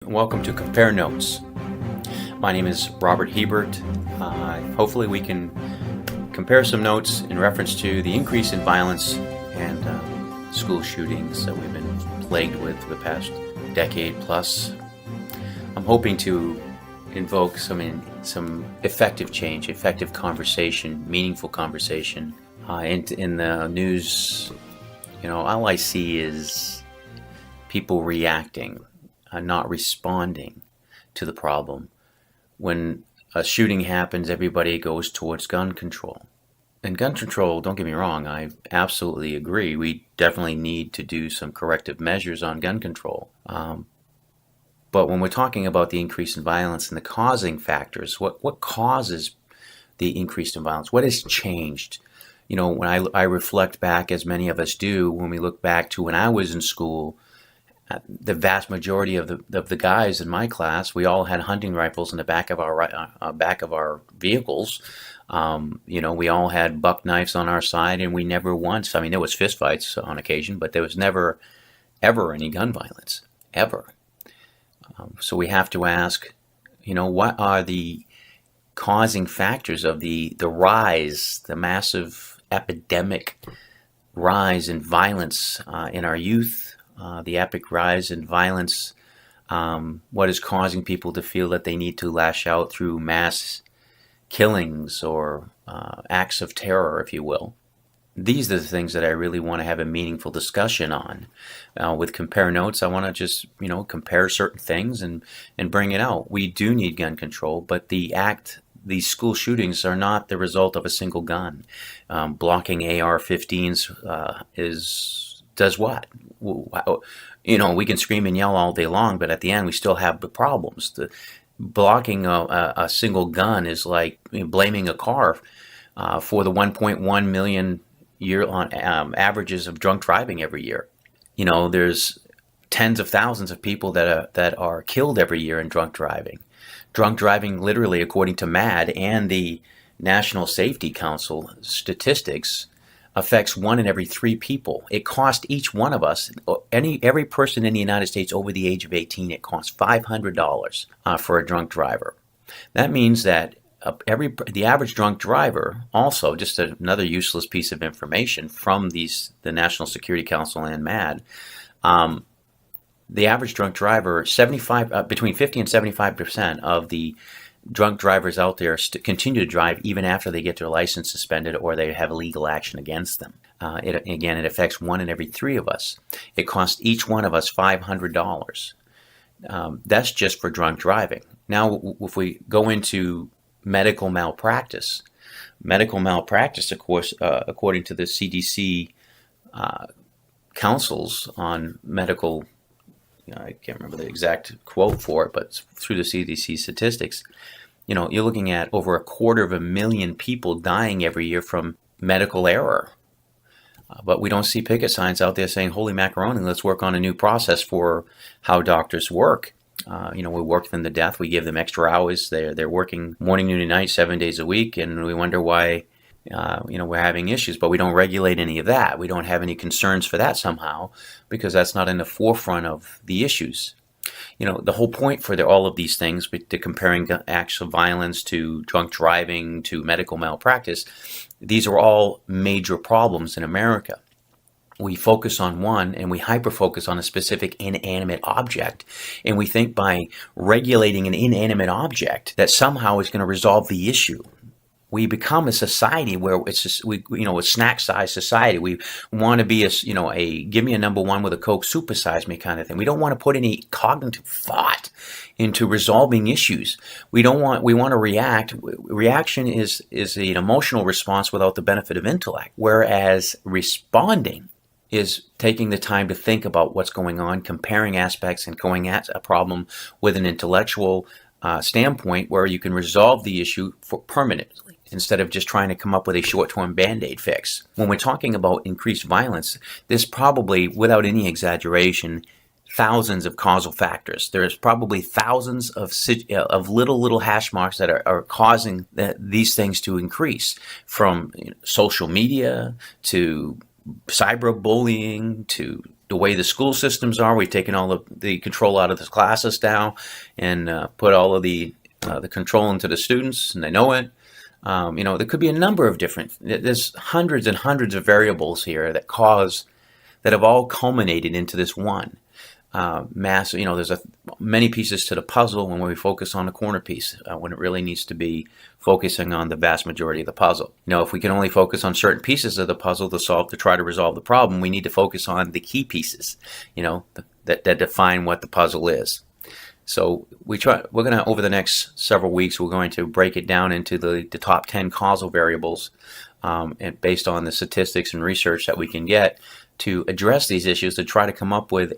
welcome to Compare Notes. My name is Robert Hebert. Hopefully we can compare some notes in reference to the increase in violence and school shootings that we've been plagued with for the past decade plus. I'm hoping to invoke some effective change, effective conversation, meaningful conversation. In the news, all I see is people reacting, not responding to the problem. When a shooting happens, everybody goes towards gun control. And gun control, don't get me wrong, I absolutely agree. We definitely need to do some corrective measures on gun control. But when we're talking about the increase in violence and the causing factors, what causes the increase in violence? What has changed? When I reflect back, as many of us do, when we look back to when I was in school, the vast majority of the guys in my class, we all had hunting rifles in the back of our vehicles. We all had buck knives on our side, and we never once. I mean, there was fistfights on occasion, but there was never, ever any gun violence, ever. So we have to ask, what are the causing factors of the rise, the massive epidemic rise in violence in our youth? The epic rise in violence, what is causing people to feel that they need to lash out through mass killings or acts of terror, if you will. These are the things that I really want to have a meaningful discussion on. With Compare Notes, I want to just, compare certain things and bring it out. We do need gun control, but these school shootings are not the result of a single gun. Blocking AR-15s does what? We can scream and yell all day long, but at the end we still have the problems. Blocking a single gun is like blaming a car for the 1.1 million year on averages of drunk driving every year. There's tens of thousands of people that are killed every year in drunk driving. Drunk driving, literally, according to MADD and the National Safety Council statistics, affects 1 in every 3 people. It costs each one of us, every person in the United States over the age of 18, it costs $500 for a drunk driver. That means that the average drunk driver, also just another useless piece of information from the National Security Council and MADD, the average drunk driver, between 50 and 75% of the drunk drivers out there continue to drive even after they get their license suspended or they have legal action against them. It affects 1 in every 3 of us. It costs each one of us $500. That's just for drunk driving. Now, if we go into medical malpractice, of course, according to the CDC councils on medical, I can't remember the exact quote for it, but through the CDC statistics, you're looking at over 250,000 people dying every year from medical error. But we don't see picket signs out there saying, holy macaroni, let's work on a new process for how doctors work. We work them to death. We give them extra hours. They're working morning, noon, and night, 7 days a week, and we wonder why we're having issues, but we don't regulate any of that. We don't have any concerns for that somehow because that's not in the forefront of the issues. The whole point for all of these things, to comparing acts of violence to drunk driving to medical malpractice, these are all major problems in America. We focus on one and we hyper-focus on a specific inanimate object. And we think by regulating an inanimate object that somehow is going to resolve the issue. We become a society where it's just, a snack-sized society. We want to be a give me a number one with a Coke, supersize me kind of thing. We don't want to put any cognitive thought into resolving issues. We want to react. Reaction is an emotional response without the benefit of intellect, whereas responding is taking the time to think about what's going on, comparing aspects, and going at a problem with an intellectual standpoint where you can resolve the issue permanently, instead of just trying to come up with a short-term Band-Aid fix. When we're talking about increased violence, there's probably, without any exaggeration, thousands of causal factors. There's probably thousands of little hash marks that are causing these things to increase, from social media to cyberbullying to the way the school systems are. We've taken all the control out of the classes now and put all of the control into the students, and they know it. There could be a number of there's hundreds and hundreds of variables here that have all culminated into this one massive. There's many pieces to the puzzle when we focus on the corner piece, when it really needs to be focusing on the vast majority of the puzzle. If we can only focus on certain pieces of the puzzle to try to resolve the problem, we need to focus on the key pieces, that define what the puzzle is. So we're going to, over the next several weeks, we're going to break it down into the top 10 causal variables, and based on the statistics and research that we can get to address these issues, to try to come up with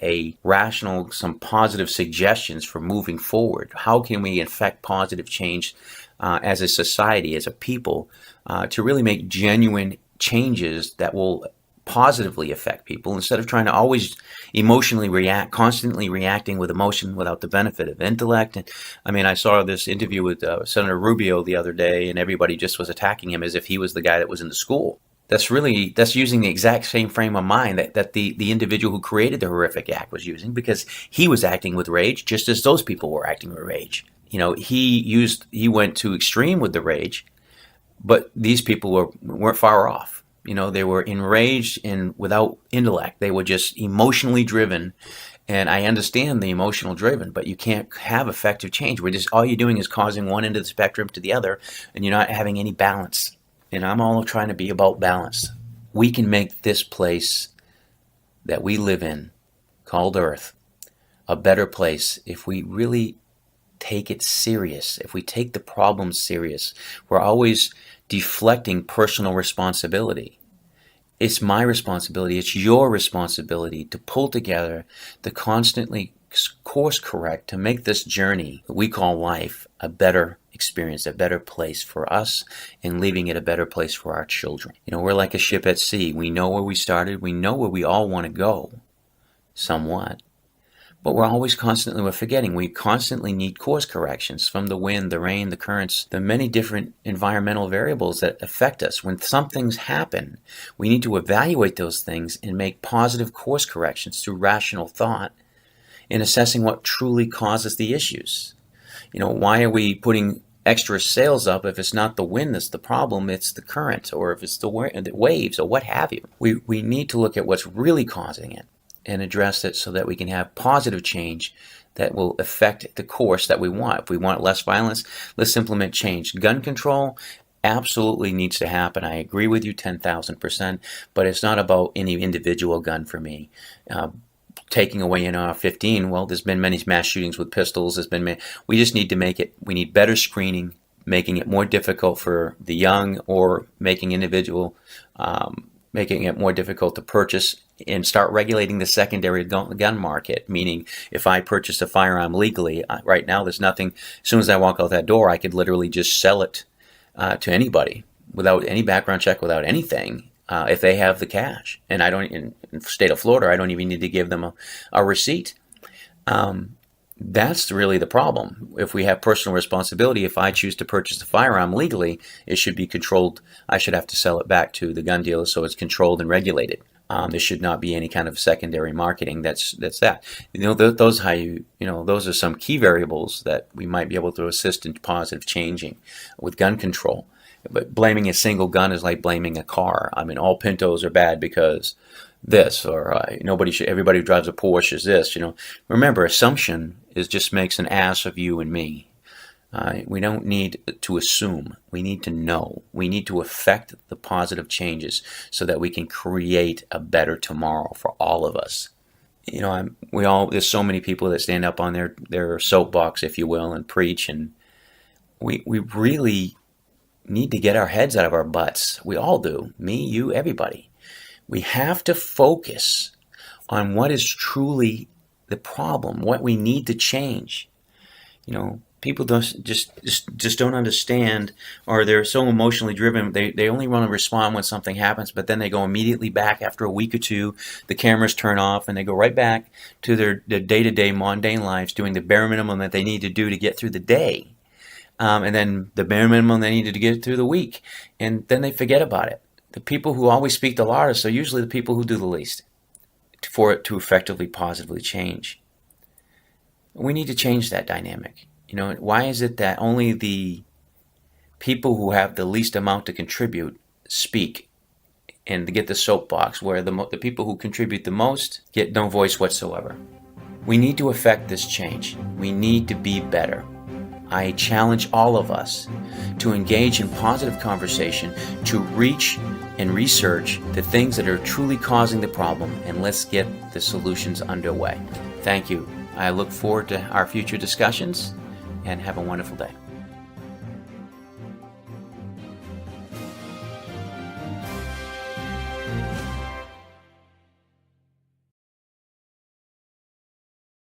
some positive suggestions for moving forward. How can we effect positive change as a society, as a people, to really make genuine changes that will positively affect people, instead of trying to always emotionally react, constantly reacting with emotion without the benefit of intellect. And I saw this interview with Senator Rubio the other day, and everybody just was attacking him as if he was the guy that was in the school. That's using the exact same frame of mind that the individual who created the horrific act was using, because he was acting with rage just as those people were acting with rage. He went to extreme with the rage, but these people weren't far off. They were enraged and without intellect. They were just emotionally driven. And I understand the emotional driven, but you can't have effective change. All you're doing is causing one end of the spectrum to the other, and you're not having any balance. And I'm all trying to be about balance. We can make this place that we live in, called Earth, a better place if we really take it serious, if we take the problem serious. We're always deflecting personal responsibility. It's my responsibility, it's your responsibility to pull together, to constantly course correct, to make this journey that we call life a better experience, a better place for us, and leaving it a better place for our children. We're like a ship at sea. We know where we started, we know where we all want to go, somewhat. But we're forgetting. We constantly need course corrections from the wind, the rain, the currents, the many different environmental variables that affect us. When some things happen, we need to evaluate those things and make positive course corrections through rational thought in assessing what truly causes the issues. Why are we putting extra sails up if it's not the wind that's the problem, it's the current, or if it's the waves, or what have you. We need to look at what's really causing it and address it so that we can have positive change that will affect the course that we want. If we want less violence, let's implement change. Gun control absolutely needs to happen. I agree with you 10,000%, but it's not about any individual gun for me. Taking away an AR-15, well, there's been many mass shootings with pistols. We just need to we need better screening, making it more difficult for the young, or making it more difficult to purchase, and start regulating the secondary gun market. Meaning, if I purchase a firearm legally, right now there's nothing, as soon as I walk out that door, I could literally just sell it to anybody without any background check, without anything, if they have the cash. And in the state of Florida, I don't even need to give them a receipt. That's really the problem. If we have personal responsibility, if I choose to purchase a firearm legally, it should be controlled. I should have to sell it back to the gun dealer, so it's controlled and regulated. There should not be any kind of secondary marketing. That's that. Those are some key variables that we might be able to assist in positive changing with gun control. But blaming a single gun is like blaming a car. All Pintos are bad because this, or everybody who drives a Porsche is this. Remember, assumption just makes an ass of you and me. We don't need to assume. We need to know. We need to affect the positive changes so that we can create a better tomorrow for all of us. There's so many people that stand up on their soapbox, if you will, and preach, and we really need to get our heads out of our butts. We all do. Me, you, everybody. We have to focus on what is truly the problem, what we need to change. People just don't understand, or they're so emotionally driven. They only want to respond when something happens, but then they go immediately back after a week or two. The cameras turn off, and they go right back to their day-to-day mundane lives, doing the bare minimum that they need to do to get through the day, and then the bare minimum they needed to get through the week, and then they forget about it. The people who always speak the loudest are usually the people who do the least. for it to effectively, positively change. We need to change that dynamic. Why is it that only the people who have the least amount to contribute speak and get the soapbox, where the people who contribute the most get no voice whatsoever? We need to effect this change. We need to be better. I challenge all of us to engage in positive conversation, to reach and research the things that are truly causing the problem, and let's get the solutions underway. Thank you. I look forward to our future discussions, and have a wonderful day.